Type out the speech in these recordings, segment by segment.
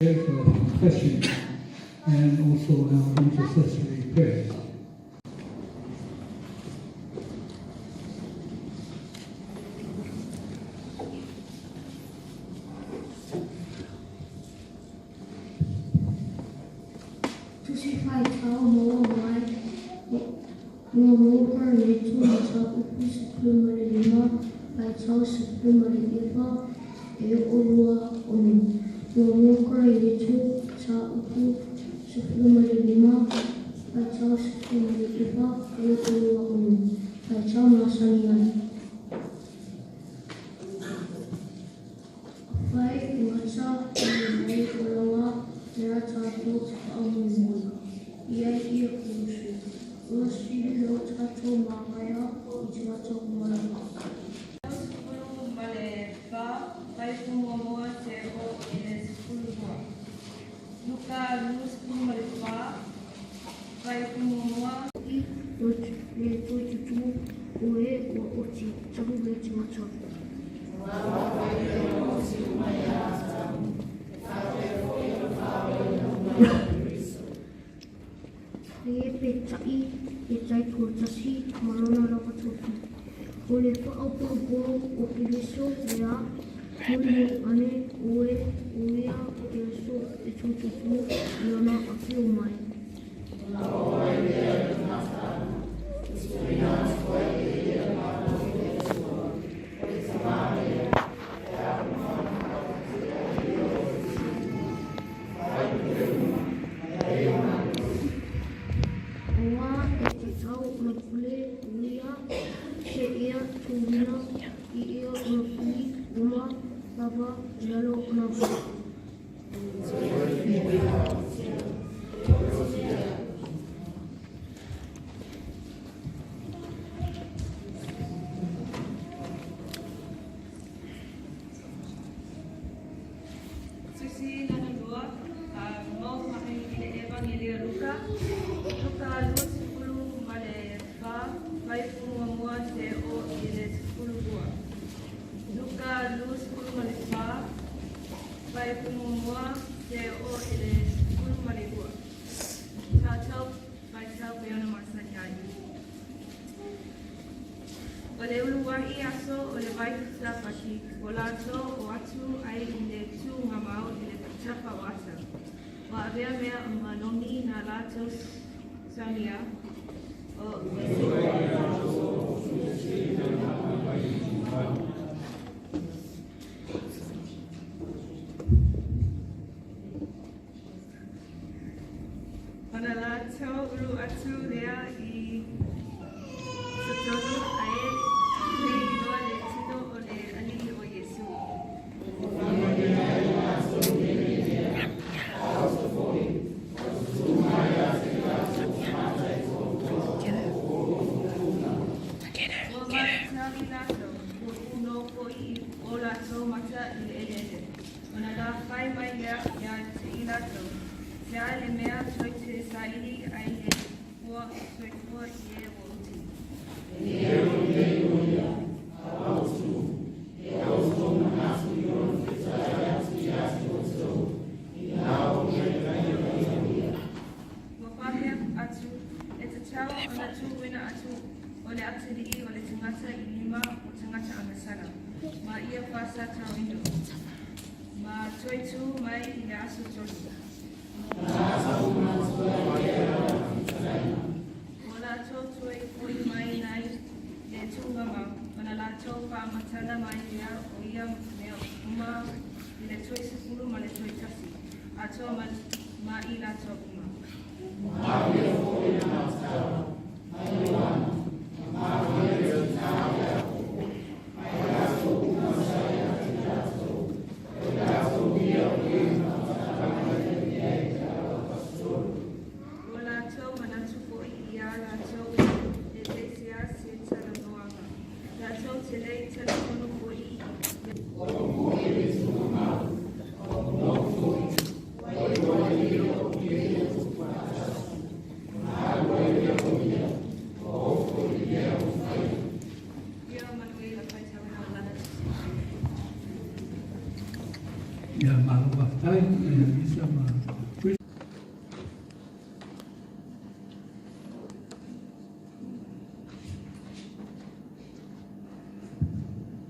confession and also our intercessory prayers.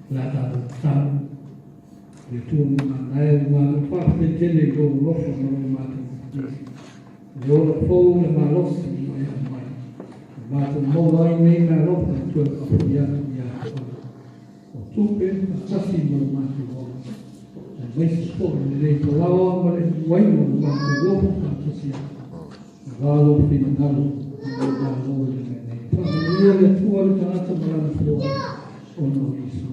là tạo tâm để chuông mà đây mà phát lên trên để gồm lúc mà vô là phô là mà lúc mà từ mô đôi nên là lúc là chuột ở phụ gia tu bên sát sinh mà thì gồm mấy số để cho lao mà để quay một mà từ lúc là sát sinh và lúc thì nó luôn là luôn này thôi nhiều là thua cho nó không làm thua ổn ổn đi xuống.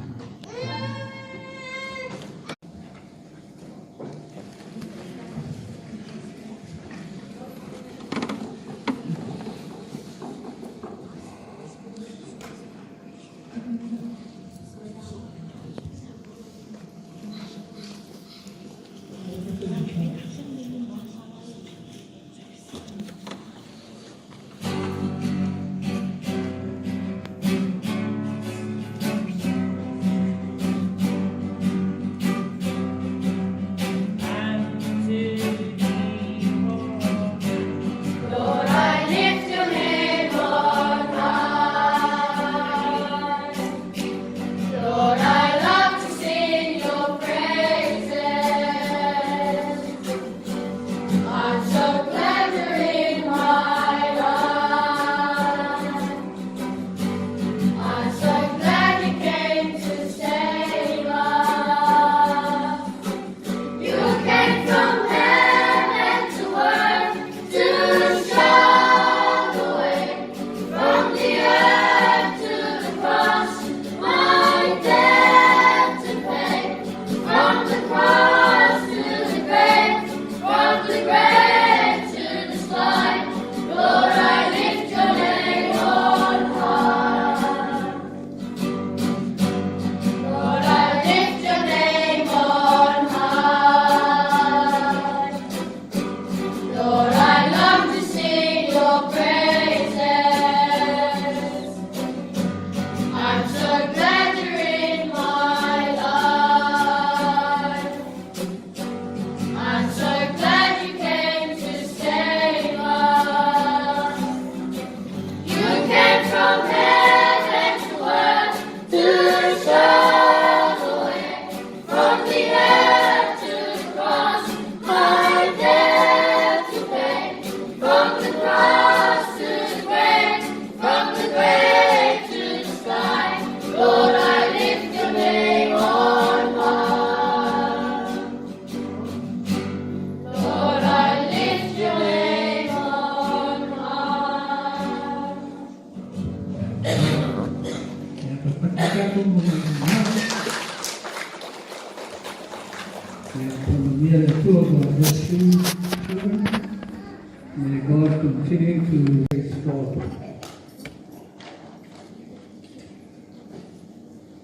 May God continue to restore.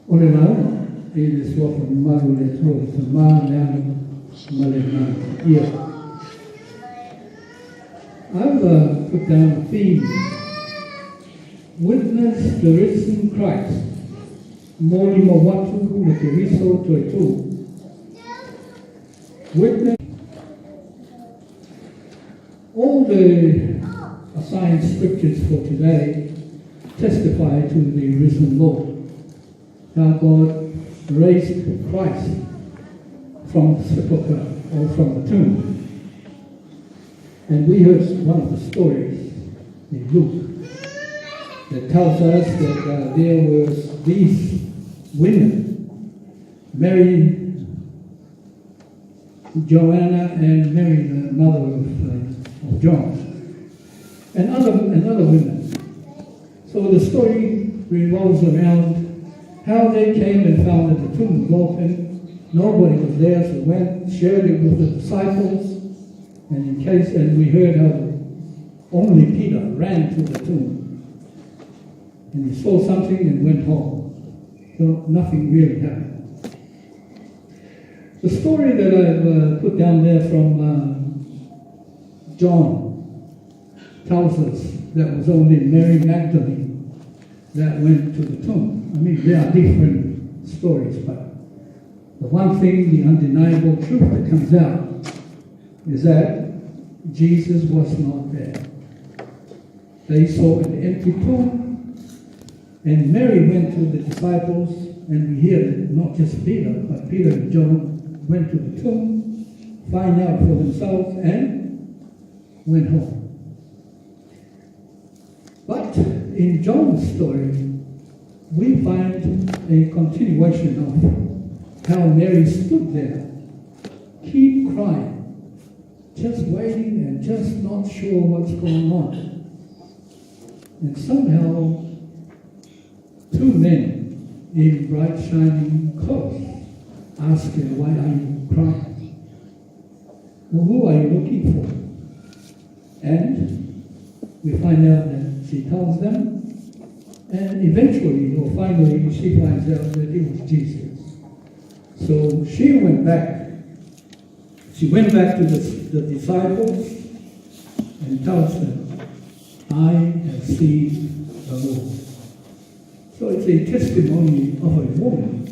Olha ele só foi mago de todo, semana, malena, year. I've put down a theme: witness the risen Christ. Moli mawatu na kiriso toitu. Witness. All the assigned scriptures for today testify to the risen Lord. How God raised Christ from the sepulchre or from the tomb. And we heard one of the stories in Luke that tells us that there was these women, Mary, Joanna, and Mary, the mother of John, and other women. So the story revolves around how they came and found that the tomb was open. Nobody was there, so went, shared it with the disciples, and we heard how only Peter ran to the tomb. And he saw something and went home. So nothing really happened. The story that I've put down there from John tells us that was only Mary Magdalene that went to the tomb. I mean, there are different stories, but the one thing, the undeniable truth that comes out, is that Jesus was not there. They saw an empty tomb, and Mary went to the disciples, and we hear that not just Peter, but Peter and John went to the tomb, find out for themselves, and went home. But in John's story, we find a continuation of how Mary stood there, keep crying, just waiting and just not sure what's going on. And somehow, two men in bright shining clothes ask her, why are you crying? Well, who are you looking for? And we find out that she tells them, and eventually, or finally, she finds out that it was Jesus. So she went back. She went back to the disciples and tells them, I have seen the Lord. So it's a testimony of a woman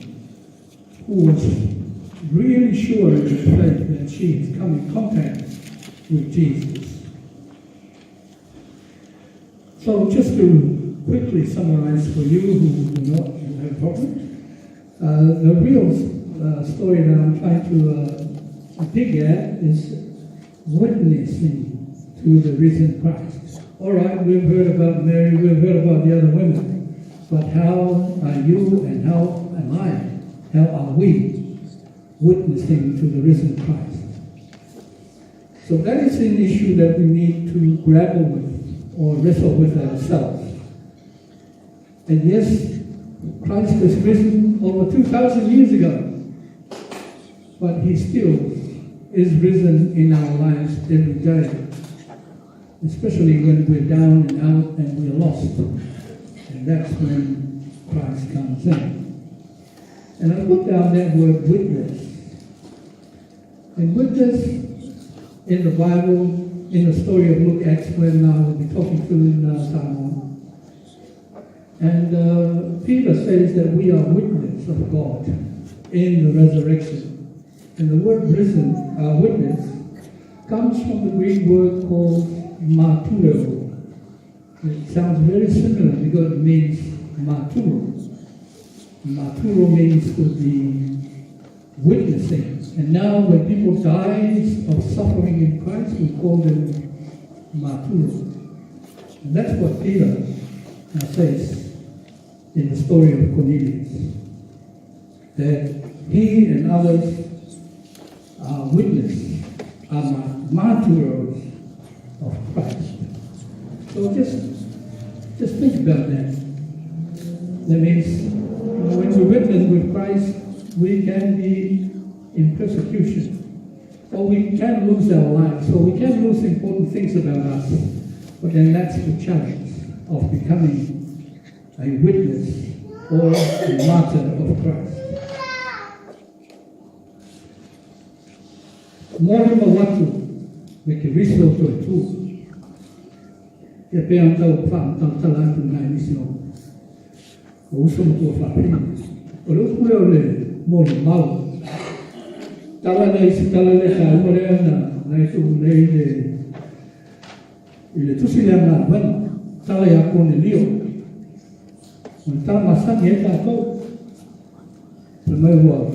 who was really sure in her faith that she has come in contact with Jesus. So just to quickly summarize for you who do not have problems, the real story that I'm trying to dig at is witnessing to the risen Christ. All right, we've heard about Mary, we've heard about the other women, but how are you and how am I, how are we witnessing to the risen Christ? So that is an issue that we need to grapple with or wrestle with ourselves. And yes, Christ has risen over 2,000 years ago, but he still is risen in our lives every day, especially when we're down and out and we're lost. And that's when Christ comes in. And I put down that word witness. And witness in the Bible, in the story of Luke, Acts, when we'll be talking to in Simon. And Peter says that we are witness of God in the resurrection. And the word witness comes from the Greek word called marturo. It sounds very similar because it means marturo. Marturo means to be witnessing. And now when people die of suffering in Christ, we call them marturo. And that's what Peter says in the story of Cornelius, that he and others are witnesses, are martyrs of Christ. So just think about that. That means when we witness with Christ, we can be in persecution, or we can lose our lives, or we can lose important things about us. But then that's the challenge of becoming a witness or a martyr of Christ. Morima watu me ke riso to tu. E pe antau fa antau talantu ngai nisio. O uso mo fa pina. O lo kule ole mo le mau. Tala nei si tala le ka mo le ana nei tu nei le ile tu si le ana wan tala ya ko ne lio. O tala masan ye ta ko. Le mai wa.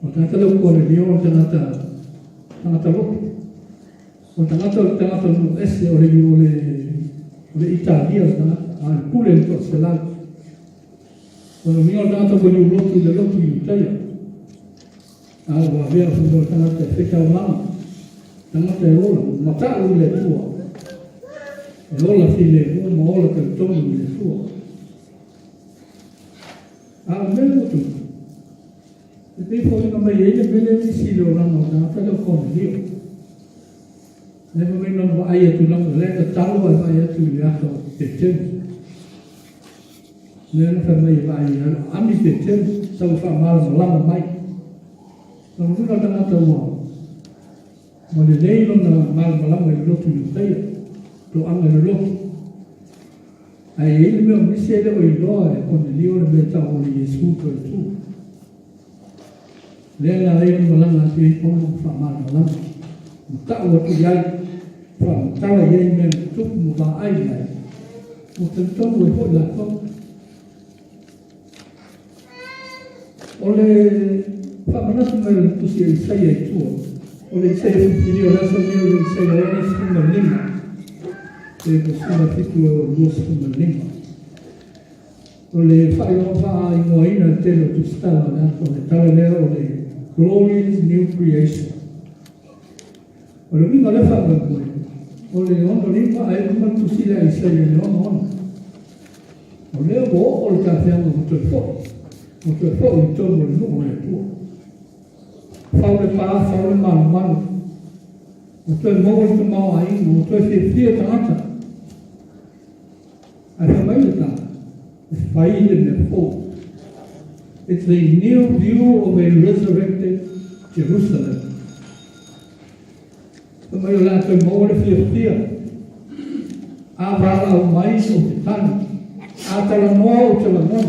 O tangata lo ko le lio tangata lo. O tangata lo ese o le lio le Italia na al kule to se la. O lo mio tangata ko le lotu le lotu Italia. Algo aveva fu tangata feka mama. Tangata e ola mata o le tua. E ola file o mo ola ke tonu le tua. A melo tu. E poi poi non mi viene bene di silo la nonna, però con Dio. Ne mi non vai tu non le che talo vai tu ya to te. Ne non fa mai vai, ami te sa fa mal la mai. Non fu da nata mo. Mo le lei non mal la mai lo tu te. To anga lo. Ai il mio mi siede o il Dio con Dio ne metta o Gesù per tu. Lei la lei non la ti con fa mal la. ta'u tu yai fa tawa yai men tu mu ba ai lai mo tentang we ho la ko ole fa mana tu me tu si sai ai tu ole sai video la so me ole sai la ni su me lima e ko su la fitu lo su me lima ole fa yo fa i mo ina te lo tu sta na ole tale le ole glorious new creation ole mi male fa ba ko ole on do lima ai ko tu si la sai le on ole bo ole ta fa mo tu fo một cái phổ cho một lúc này tu, phao cái phá phao cái mặn mặn, một cái máu ấy, một cái phía thắng thật, ai phải mấy được cả, phải in the hope. It's the new view of a resurrected Jerusalem. Mấy là cái máu cái phía, Abraham mai sung tan, Atalanau cho là ngon.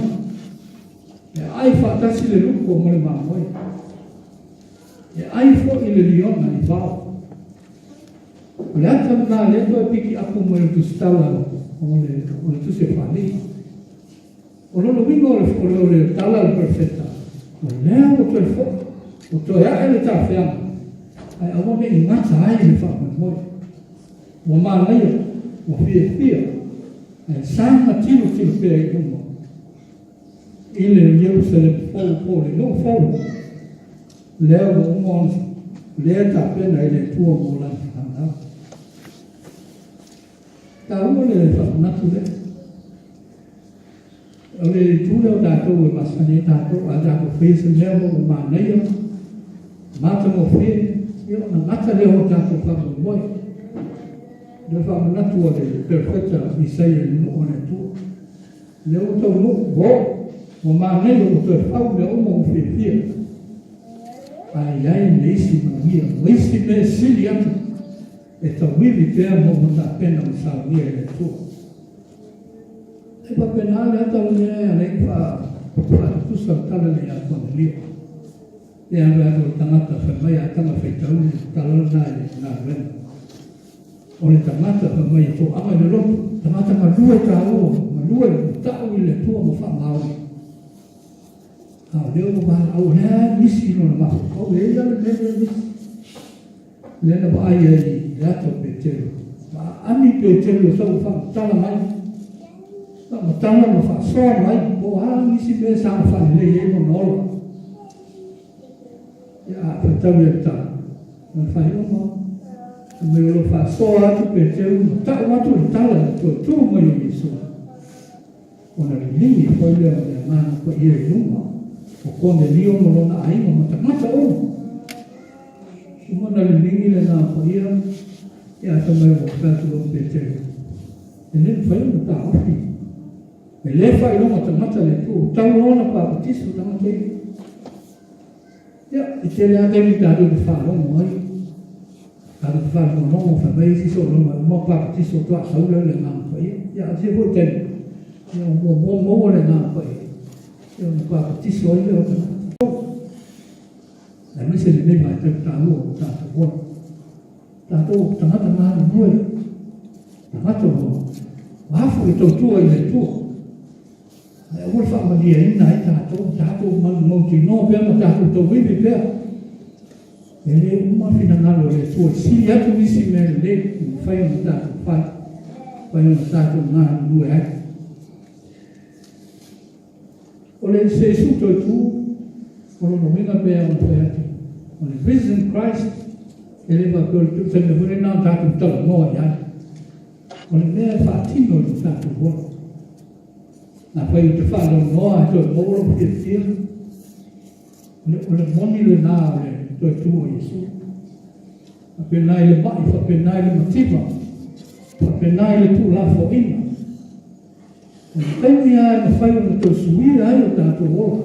Ai fa ta si le luko mo le mamoi. Ai fo i le liona i vao. Le ata na le to piki aku mo le tustala o le tu se fali. O lo vingo le tala perfetta. O le o to fo. O to ya ele ta fia. Ai amo me ingata ai le fa mo. Mo ma nei o fia. Ai sa tiro pe mo. Il Jerusalem fo no fo le o mon le ta pe na le tuo mo la anda ta mo le fa na tu le tu le da to we ma sa ne ta to a da ko fe se le mo ma ne yo ma ta mo fe yo na ta le o ta to fa mo boy de fa na tu le perfetta mi sei no ne tu le o to no bo o ma nei o to fau me o mo fia ai nesse mania nesse messi atu e to vivi per mo ta pena o sa via le tu e pa penale ata o ne ale fa tu sa tala le a con lì e aveva o tamata fa mai a tama feita un talon na ven o le tamata fa mai to ama le lo tamata ma due ta o le tu mo fa mau leo ba au na misi no ma o le ya le le ba ai ai ya to petero ba ami petero so fa tala mai ma tala ma fa so mai bo ha misi be sa fa le ye mo no ya petero ma fa yo mo me lo fa so a tu petero ta ma tu tala tu mo yo mi so ona ni foi le ma ko ye no o kone lio mo na ai mo mata o mo na lingi le na paia ya ta mai mo ka tu pe te e ne fai mo ta afi e le fai no mata le tu ta no na pa ti su ta mo ya e te le ate mi ta do fa no mo ai ta do fa no mo fa mai si so no mo pa ti so to sa le na paia ya se ho te mo le na paia io non parlo ti so io la messa di me mai ta lo ta buono ta to ta na due ta to ma fu to tu e tu e vuol fa ma di in dai ta to ma non ti no per ma ta to vivi per e le ma fino a le tue si ya tu mi si me le fai un ta fai un ta na due o le se su to tu o lo minga pe o pe o le risen Christ e le va per tu se ne vuole na ta tu to no ya o le ne fa ti no ta tu buono na poi tu fa no a to mo lo che ti o le moni le na le to tu o Gesù appena le va appena le motiva appena le tu la fo in Pemi a fai un to suira ai o tato o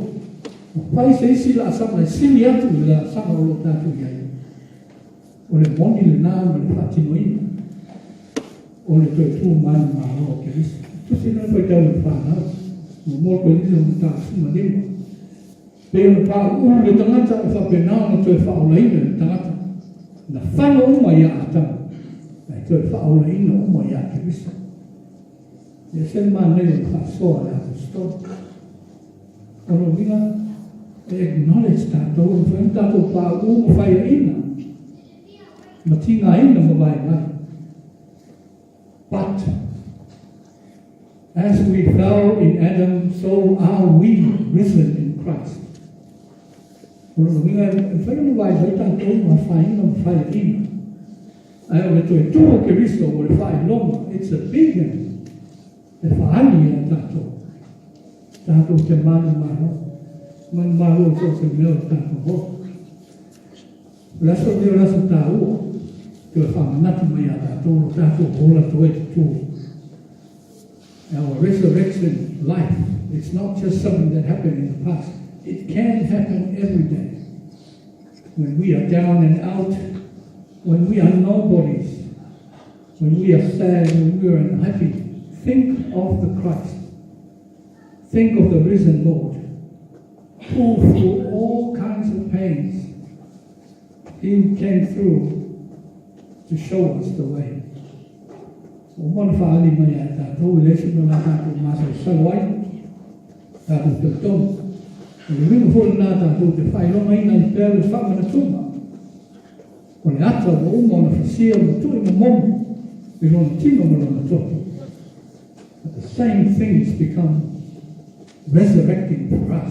fai se si la sa ma si li atu la sa o tato ia o le boni le na le fatti noi o le to tu man ma o che tu si non puoi dare fa no mo ko ni non ta su ma ni pe un pa le tangata fa pena no to fa o le tangata na whanga uma ia atama. Ai toi whaola ina uma ia te wisa. Ia sen maa nei o whasoa le apostol. Ono winga, acknowledge tātou, and whain tātou pā ūma whaia ina. Ma tinga ina ma vai mai. But, as we fell in Adam, so are we risen in Christ. Ono winga, whain vai vai tātou ma whaina ma whaia ina. Ai o le toi tūo ke riso o le whai loma, it's a big one. E whaani a tātou. Tātou te manu maho. Manu maho o te meo tātou ho. Laso meo laso tā ua. Te whamanatu mai a tātou. Tātou hola toi te tū. Our resurrection life, it's not just something that happened in the past. It can happen every day. When we are down and out, when we are nobodies, when we are sad, when we are unhappy, think of the Christ. Think of the risen Lord, who through all kinds of pains, He came through to show us the way. O mana whaali mai a tātou, I lesu no nā tātou māsai salwai, tātou te tonu. O le ringa fōle nā tātou te whailonga ina I pēr le whamana tūma. O le ata o umona whasia o tui ma momu, I lona tino ma lona topu. But the same things become resurrecting for us.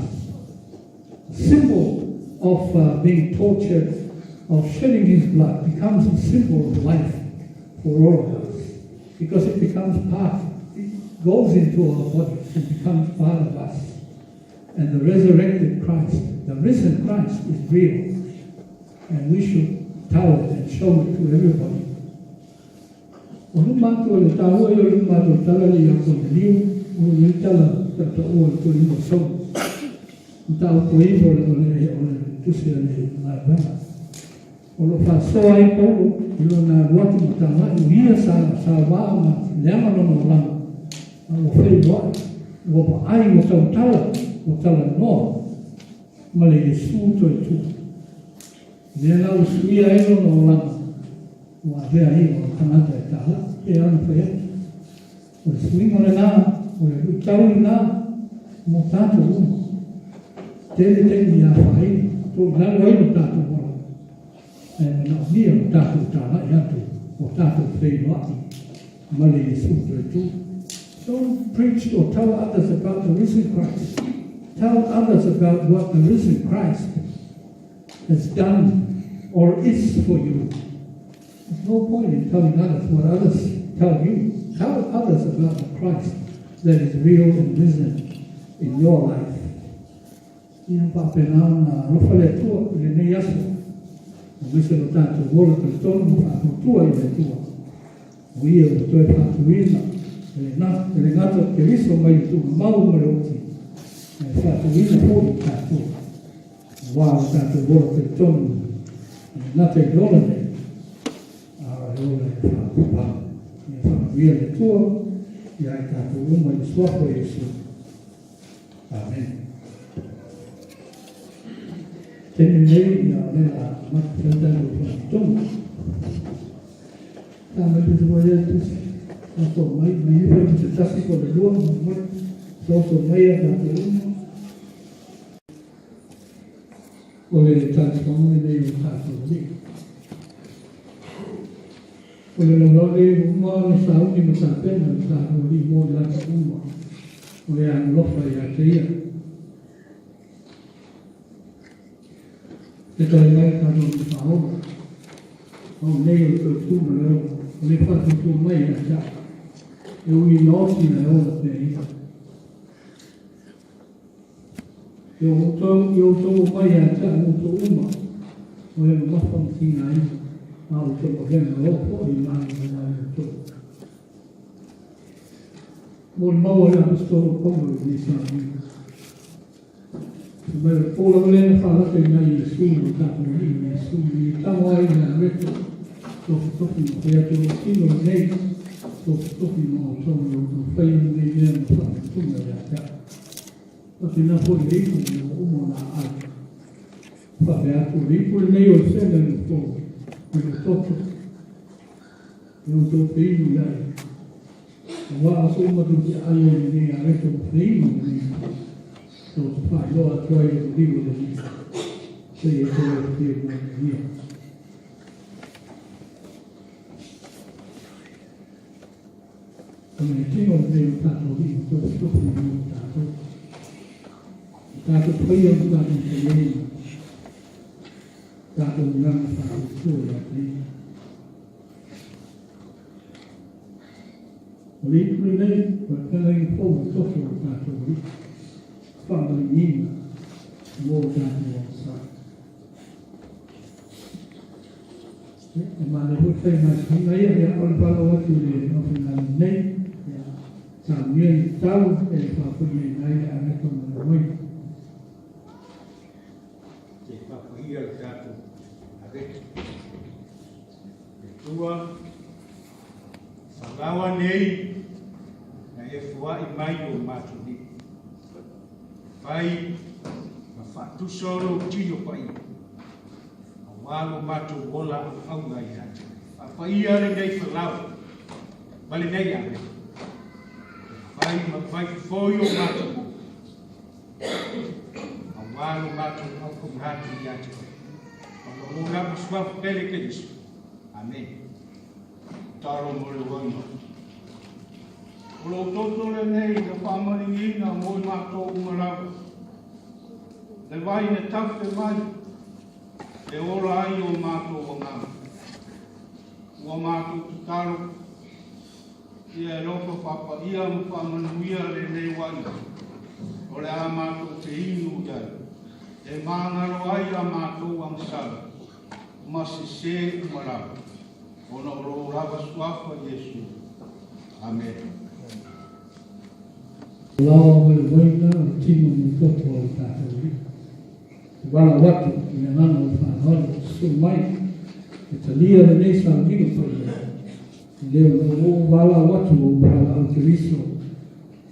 A symbol of being tortured, of shedding His blood, becomes a symbol of life for all of us. Because it becomes part, it goes into our bodies, it becomes part of us. And the resurrected Christ, the risen Christ is real. And we should tell it and show it to everybody. O lumatu le tahu e o lumatu tala li ako le liu, o le tala tata o le tuli mo so. Tau ko iwo le tusi le na wema. O lo fa soa I polo, I lo na watu mo tala, I hia sa waa ma leama no no lama. O whai loa, o pa ai mo tau tala noa, ma le Yesu to I tu. Lea lau suia e no lama. O avea I o kanata e tala, e anu whai. O le suingo le nā, o le utau I nā, mo tātou uma. Tele te I a whai, tō lalo ai mo tātou mora. E na nia mo tātou tāla I atu, o tātou whai loa. Mali Yesu to tu. Don't preach or tell others about the risen Christ. Tell others about what the risen Christ has done or is for you. There's no point in telling others what others tell you. Tell others about the Christ that is real and risen in your life. Ina papenao na lofale tua le nei aso. O mese no tātou wola te tonu mo whātou tua I le tua. O ia o toi whātou ina. Le ngata te riso mai tu mau ma le oti. E whātou ina hori tātou. Wā o tātou wola te tonu. Nā te rola ne. Rola e whātou pā. E whātou ia le tua. Ia e tātou uma I suafo Yesu. Amen. Tēne nei ia le la matawhentau o whātou. Tāma te tua ia tusi. Tātou mai, mai iwa I te tasi ko le lua, mai, tātou mai a tātou uma. O le tātou kamai nei o tātou nei. O le lalole uma na sauni ma tāpena, tātou li mō lata uma. O le anlofa I a te ia. Te tai mai tātou ni whaoga. O nei o tō tūma leo, o le whātou tū mai a tā. E ui nōti na ola te ia. E o tō mai a tā, o tō uma. O e mawham tina ia. A o tō hena opo I māni o mai o tō. Mo le maua e apostolo Paulo I sāni. Se mai le pōla walena whālate nai I sūnu tātou I sūnu I tango ai na reto. Tō toki o te atu o kino nei. Tō toki no o tōna o tō whaia nei mea na whakatunga rea tā. Pati nā pōi reipu o umo nā ai. Whape atu reipu nei o sēna ni tō. toto, não estou feio, já. Agora, sou uma dos alunos de Areto Feio, estou fazendo a troia do livro da vida. Sei que eu tenho uma vida. Quando eu tinha um livro, está todo livro, estou feio, está todo feio, está todo feio. Tato nang tato suya ni, lihat ni, berkali pun sosok tato ni, family ni, mau tato sah. Mana pun saya masih naya yang orang orang tu ni, orang ni, sambil tahu apa pun ni naya anak tu mana. Tua salawa nei na e fua I mai o matuni pai na fatu solo tino pai awalo matu bola au ngai ati apa ia le nei falau bale nei ame pai ma pai foi o matu awalo matu au kumhatu ati o na sua pele que diz amém. Taro mole wano. Ulo toto le nei na whamaringi na moi mato umarawa. Le vai na tau te mai. E ora ai o mato o ngā. Ua mato tu taro. Ia e loko papa ia mo whamanuia le nei wani. O le a mato te inu iai. E māngaro ai a mato ang sara. Masise umarawa. Ona ro rava suafa Yesu. Amen. Lawa wena tino mtoto wa tato. Wala watu inanano whanhono sumai. Italia le nesa ngini pole. Leo no wala watu wala au Kristo.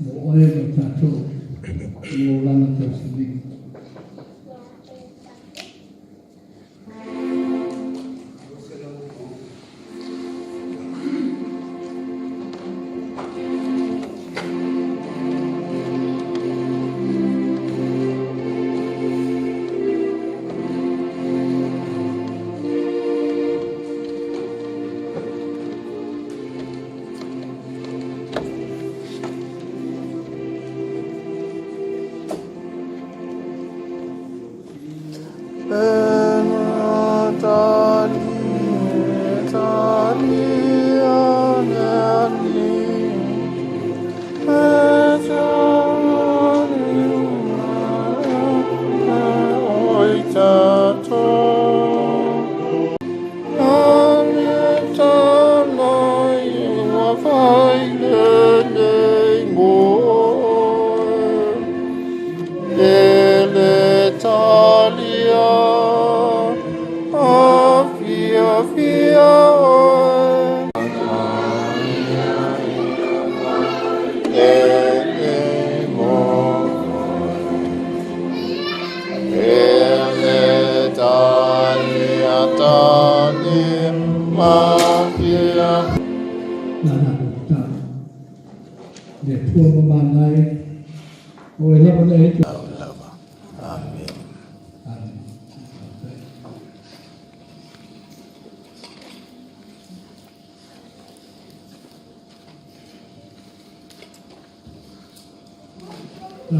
Mo oe tato. Mo lana tausini.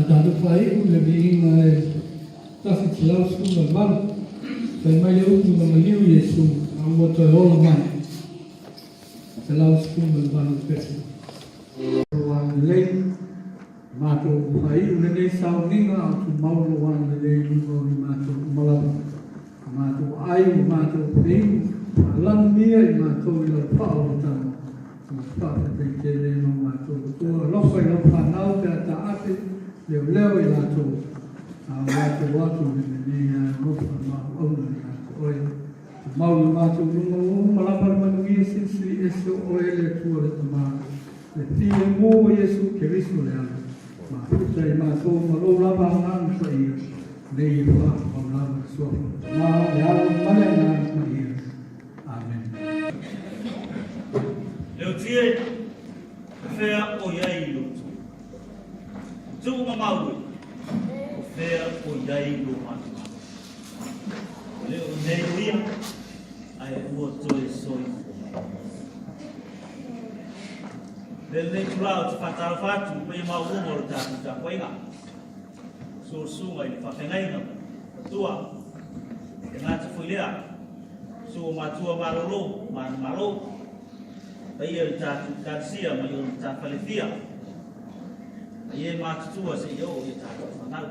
Dado pai o lebih tasik selalu semua mal, saya mahu mengambil Yesus, ambil terlalu banyak, selalu semua banyak pesi. Orang lain, matu pai o lebih saudinga, tu mau orang lebih matu malam, matu ayu, matu ping, lang dia matu ilah pau tan, pau terkejut matu tu lokai lokai nau kata apa. Leo ila tu, watu ni ngofa maona oi, mau matu malapar manuia sisi eso oi le tu le tama, le tia mo Yesu Kristo le ana, ma sai ma so malo lava nang sai, le iwa lava so, ma ya mana nang sai, fie fea o yai lo tu mamawe fea o yai lo matu le o nei uia ai o toi soi le tulao te whatara whatu me maungo o tātu tā koinga so sunga i le whawhengainga tua e ngāti whuilea so matua maroro maro pai e tātu kāsia mai o tā whalewhia ai e mātutua se iau i tātu whanau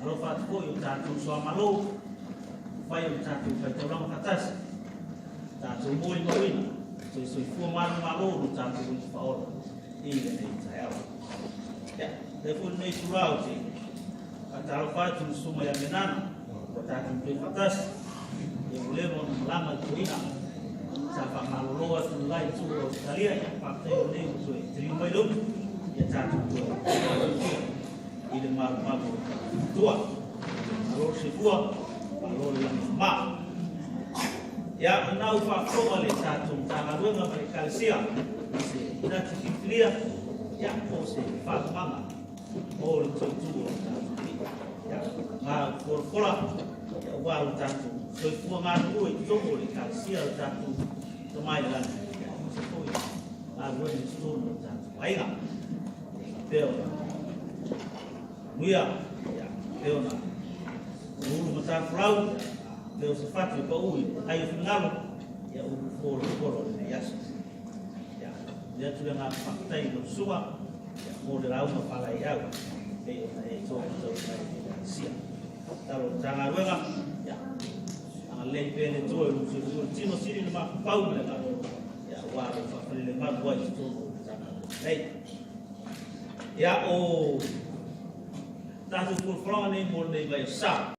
alo whatu ko i o tātu soa maro pai o tātu whaitauranga whatasi tātu mōi mawina so i fua maro no tātu i whaora i le nei tai awa le fu nei turao te a taro whatu suma ia menana o tātu te whatasi e ulemo no malama tuina sa whakaloloa tu lai tu o talia ia whakatei o nei so e tiri mai lopu ia tātu tua i le maru tua alo se fua alo le ma ia nau whakoa le tātu tāgaruenga mai kalisia se ina te whiwhiria ia o se whakamanga o le tuitu o tātu ia ngā korokola ia waru tātu soi fua ngā nua i tongo le kalisia o tātu tamai lana ia o se toi ngā ruene stono o tātu ainga peo muia ia peo na uru matafurau leo se fatu pa ui ai finalo ya u folo le yaso ya tu na fatai no suwa ya mo de la uma pala ya e to sia taro tanga ruega ya a le pele to o tino siri no ma pau le ga ya wa fa le ma boy to nei ya o tatu por frone mo nei vai sa